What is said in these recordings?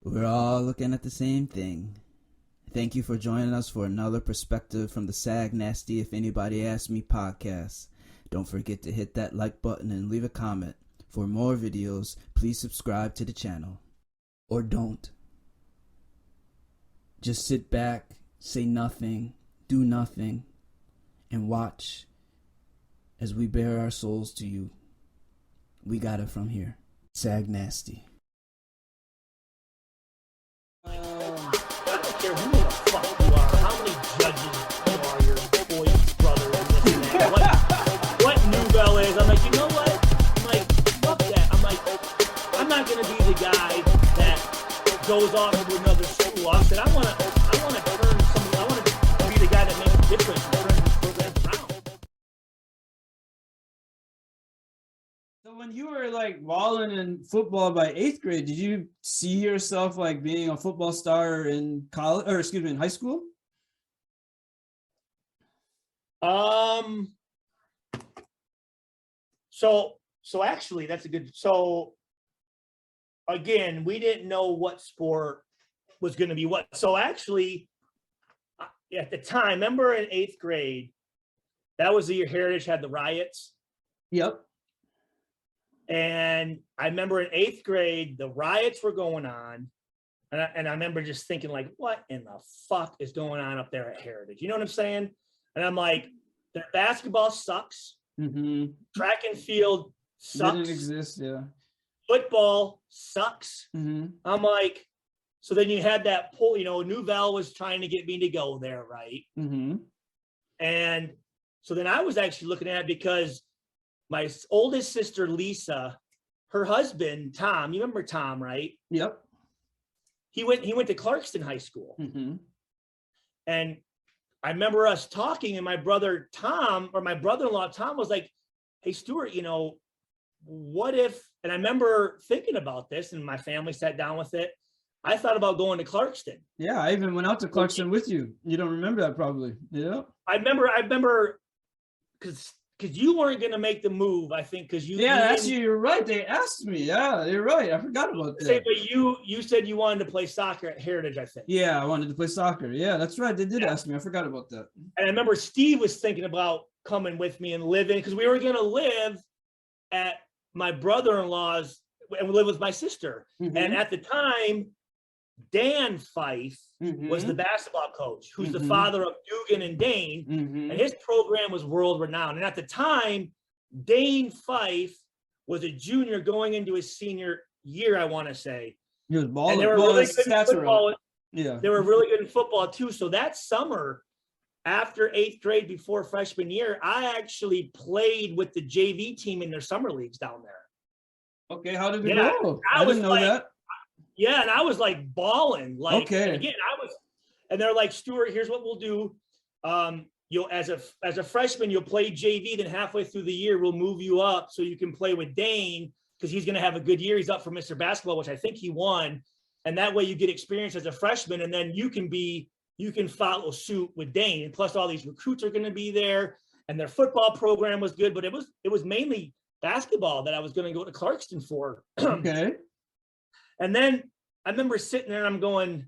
We're all looking at the same thing. Thank you for joining us for another perspective from the Sag Nasty If Anybody Asks Me podcast. Don't forget to hit that like button and leave a comment. For more videos, please subscribe to the channel. Or don't. Just sit back, say nothing, do nothing, and watch as we bare our souls to you. We got it from here. Sag Nasty. I don't care who the fuck you are, how many judges you are, your boy's brother, and this and that, what Nouvelle is. I'm like, you know what? I'm like, fuck that. I'm like, I'm not gonna be the guy that goes off to another school. I said, I wanna turn something. I wanna be the guy that makes a difference and turns these programs around. So when you were like balling in football by 8th grade, did you see yourself like being a football star in college, or excuse me, in high school? So actually that's a good, so again, we didn't know what sport was going to be what. So actually at the time, remember in 8th grade, that was the year Heritage had the riots. Yep. And I remember in 8th grade, the riots were going on. And I remember just thinking like, what in the fuck is going on up there at Heritage? You know what I'm saying? And I'm like, their basketball sucks. Mm-hmm. Track and field sucks. Didn't exist, yeah. Football sucks. Mm-hmm. I'm like, so then you had that pull, you know, Nouvelle was trying to get me to go there, right? Mm-hmm. And so then I was actually looking at it because my oldest sister, Lisa, her husband, Tom, you remember Tom, right? Yep. He went to Clarkston High School. Mm-hmm. And I remember us talking, and my brother Tom, or my brother-in-law Tom, was like, hey, Stuart, you know, what if, and I remember thinking about this, and my family sat down with it. I thought about going to Clarkston. Yeah, I even went out to Clarkston with you. You don't remember that probably. Yeah. I remember because you weren't going to make the move, I think, because you. Yeah, actually, you're right. They asked me. Yeah, you're right. I forgot about that. But you said you wanted to play soccer at Heritage, I think. Yeah, I wanted to play soccer. Yeah, that's right. They did ask me. I forgot about that. And I remember Steve was thinking about coming with me and living, because we were going to live at my brother-in-law's and live with my sister. Mm-hmm. And at the time, Dan Fife Mm-hmm. was the basketball coach, who's the Mm-hmm. father of Dugan and Dane. Mm-hmm. And his program was world renowned. And at the time, Dane Fife was a junior going into his senior year, I want to say. He was balling. And they were really good in football. Yeah. They were really good in football too. So that summer, after 8th grade, before freshman year, I actually played with the JV team in their summer leagues down there. Okay, how did it go? I didn't know that. Yeah, and I was like balling. Like, okay. Again, and they're like, Stuart, here's what we'll do. You'll as a freshman, you'll play JV. Then halfway through the year, we'll move you up so you can play with Dane, because he's going to have a good year. He's up for Mr. Basketball, which I think he won. And that way you get experience as a freshman, and then you can follow suit with Dane. And plus, all these recruits are going to be there, and their football program was good, but it was mainly basketball that I was going to go to Clarkston for. Okay. And then I remember sitting there and I'm going,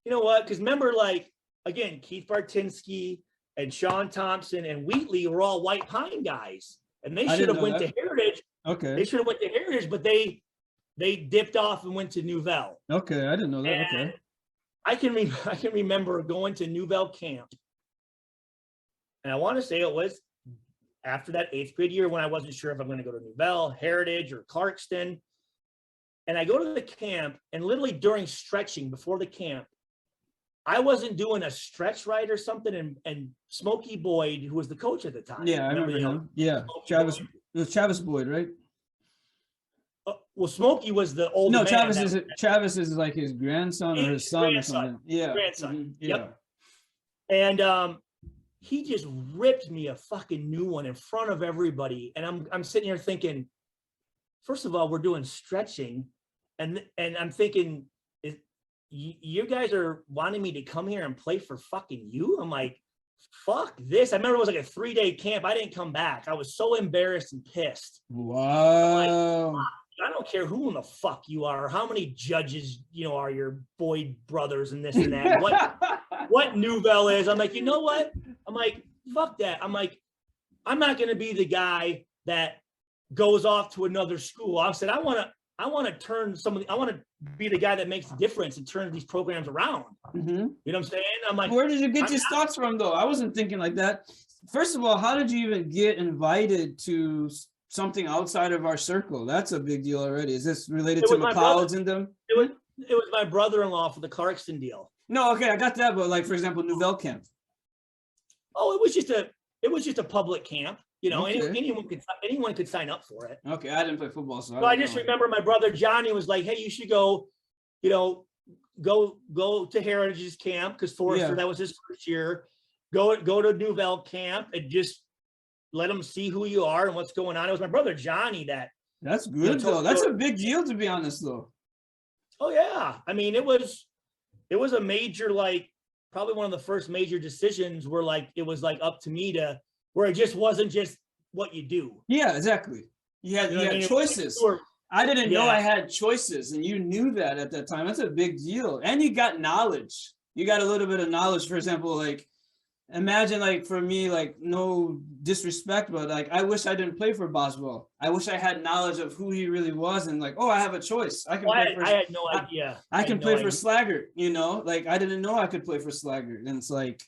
you know what? Because remember, like, again, Keith Bartinsky and Sean Thompson and Wheatley were all White Pine guys, and they should have went to Heritage. Okay. They should have went to Heritage, but they dipped off and went to Nouvelle. Okay, I didn't know that. And okay. I can remember going to Nouvelle camp, and I want to say it was after that 8th grade year when I wasn't sure if I'm going to go to Nouvelle, Heritage, or Clarkston. And I go to the camp, and literally during stretching before the camp, I wasn't doing a stretch right or something. And Smokey Boyd, who was the coach at the time. Yeah, I remember him. Yeah, Travis. It was Travis Boyd, right? Well, Smokey was the older man. No, Travis is like his grandson or his son or something. Yeah, grandson. Mm-hmm. Yeah. Yep. And he just ripped me a fucking new one in front of everybody, and I'm sitting here thinking, first of all, we're doing stretching, and I'm thinking, you guys are wanting me to come here and play for fucking you? I'm like, fuck this. I remember it was like a 3-day camp. I didn't come back. I was so embarrassed and pissed. Wow. Like, I don't care who in the fuck you are, how many judges, are your Boyd brothers and this and that, what Nouvelle is. I'm like, you know what? I'm like, fuck that. I'm like, I'm not going to be the guy that goes off to another school. I said, I want to be the guy that makes the difference and turn these programs around. Mm-hmm. You know what I'm saying? I'm like, where did you get your thoughts from though? I wasn't thinking like that. First of all, how did you even get invited to something outside of our circle? That's a big deal already. Is this related to McLeod's and them? It was my brother-in-law for the Clarkston deal. No, okay, I got that, but like for example, Nouvelle camp. Oh, it was just a public camp. Okay. Anyone could sign up for it. Okay, I didn't play football, so I just remember my brother Johnny was like, "Hey, you should go, go to Heritage's camp because Forrester, that was his first year. Go to Nouvelle camp and just let them see who you are and what's going on." It was my brother Johnny that. That's good though. That's a big deal, to be honest, though. Oh yeah, I mean it was a major, like probably one of the first major decisions where like it was like up to me to. Where it just wasn't just what you do. Yeah, exactly. You had choices. I didn't know I had choices, and you knew that at that time. That's a big deal. And you got knowledge. You got a little bit of knowledge. For example, like imagine like for me, like no disrespect, but like I wish I didn't play for Boswell. I wish I had knowledge of who he really was and like, oh, I have a choice. I can play for. I had no idea. I can play for Slaggert. Like I didn't know I could play for Slaggert, and it's like.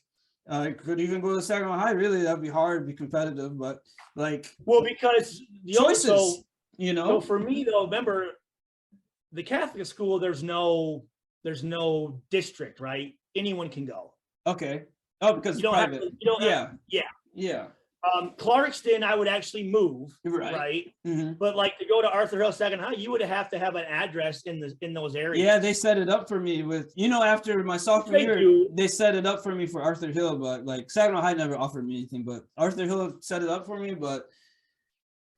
I could even go to Saginaw High. Really, that'd be hard to be competitive, but like, well, because the choices, So for me though, remember the Catholic school, there's no district, right? Anyone can go. Okay. Oh, because you don't private. Yeah. Clarkston, I would actually move, right? Mm-hmm. But like to go to Arthur Hill Saginaw High, you would have to have an address in those areas. Yeah, they set it up for me with after my sophomore year, they set it up for me for Arthur Hill, but like Saginaw High never offered me anything. But Arthur Hill set it up for me, but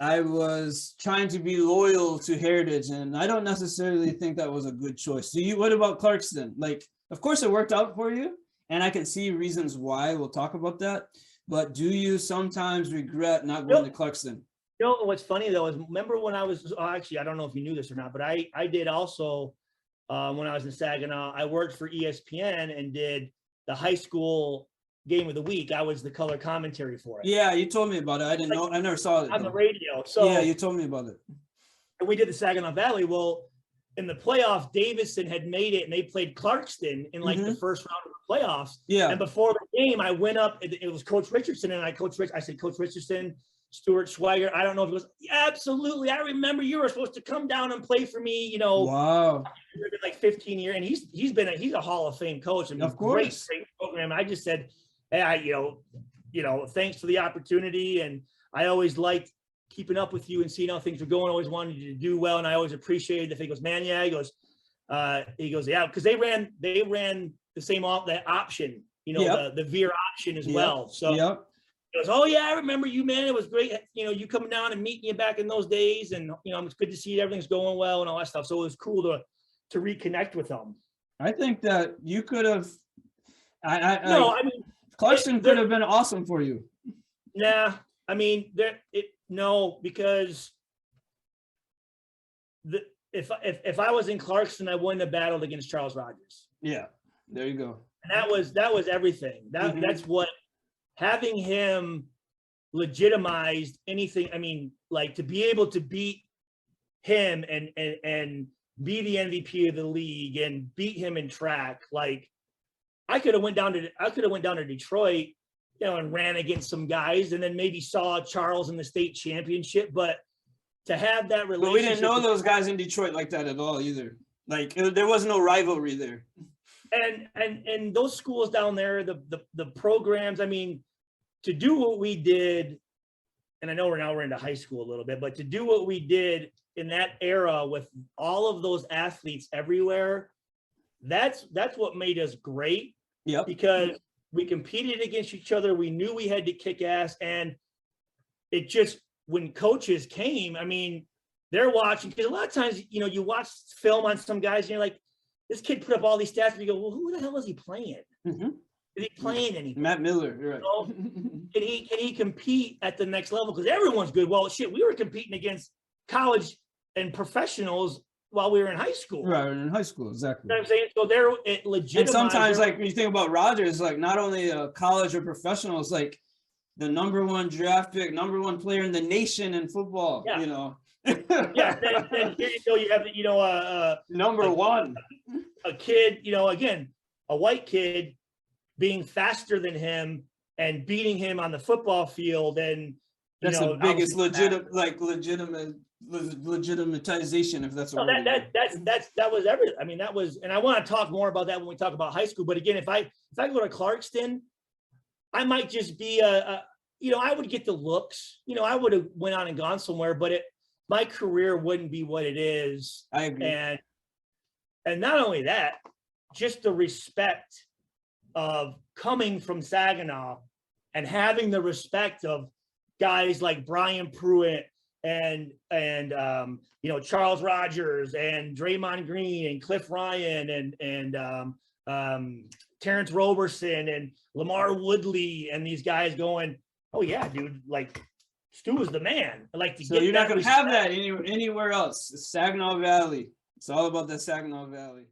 I was trying to be loyal to Heritage, and I don't necessarily think that was a good choice. What about Clarkston? Like, of course, it worked out for you, and I can see reasons why. We'll talk about that. But do you sometimes regret not going to Clarkston? What's funny though is remember when I was actually I don't know if you knew this or not, but I did also when I was in Saginaw. I worked for ESPN and did the high school game of the week. I was the color commentary for it. Yeah, you told me about it. I didn't know. I never saw it on the radio. So yeah, you told me about it. And we did the Saginaw Valley. Well, in the playoff, Davidson had made it, and they played Clarkston in like the first round of the playoffs. Yeah. And before the game, I went up. It was Coach Richardson, and I said, Coach Richardson, Stuart Schweiger. I don't know if it was absolutely. I remember you were supposed to come down and play for me. Wow. Like 15 years, and he's a Hall of Fame coach. And of course, great program. I just said, hey, thanks for the opportunity, and I always liked keeping up with you and seeing how things were going. Always wanted you to do well, and I always appreciated it. He goes, man, yeah. He goes, yeah, because they ran the same that option, the veer option as well. So he goes, oh yeah, I remember you, man. It was great, you coming down and meeting you back in those days, and it's good to see everything's going well and all that stuff. So it was cool to reconnect with them. I think that you could have. Clarkston could have been awesome for you. Nah, I mean because if I was in Clarkston, I wouldn't have battled against Charles Rogers. Yeah, there you go. And that was everything. That's what having him legitimized anything. I mean, like to be able to beat him and be the MVP of the league and beat him in track. Like I could have went down to Detroit, and ran against some guys, and then maybe saw Charles in the state championship. But to have that relationship, but we didn't know those guys in Detroit like that at all either. Like there was no rivalry there. And those schools down there, the programs. I mean, to do what we did, and I know we're into high school a little bit, but to do what we did in that era with all of those athletes everywhere, that's what made us great. Yeah, because we competed against each other. We knew we had to kick ass. And it just, when coaches came, I mean, they're watching, because a lot of times, you watch film on some guys and you're like, this kid put up all these stats, and you go, well, who the hell is he playing? Mm-hmm. Is he playing anything? Matt Miller, you're right. Can he compete at the next level? Because everyone's good. Well, shit, we were competing against college and professionals while we were in high school. Right, in high school, exactly. You know what I'm saying? So they're legitimate. And sometimes, like, when you think about Rodgers, like, not only a college or professional, it's like the number 1 draft pick, number 1 player in the nation in football, Yeah. you know. Yeah, then here you go, you have, you know, number 1. a kid, you know, again, a white kid being faster than him and beating him on the football field, and that's know, the biggest legitimatization, if that's a word. That was everything. I mean, that was, and I want to talk more about that when we talk about high school. But again, if I go to Clarkston, I might just be you know, I would get the looks. You know, I would have went on and gone somewhere, but my career wouldn't be what it is. I agree. And not only that, just the respect of coming from Saginaw and having the respect of guys like Brian Pruitt and you know, Charles Rogers and Draymond Green and Cliff Ryan and Terrence Roberson and Lamar Woodley and these guys going, oh yeah, dude, like Stu is the man. I like to. So you're not going to have that anywhere else. It's Saginaw Valley. It's all about the Saginaw Valley.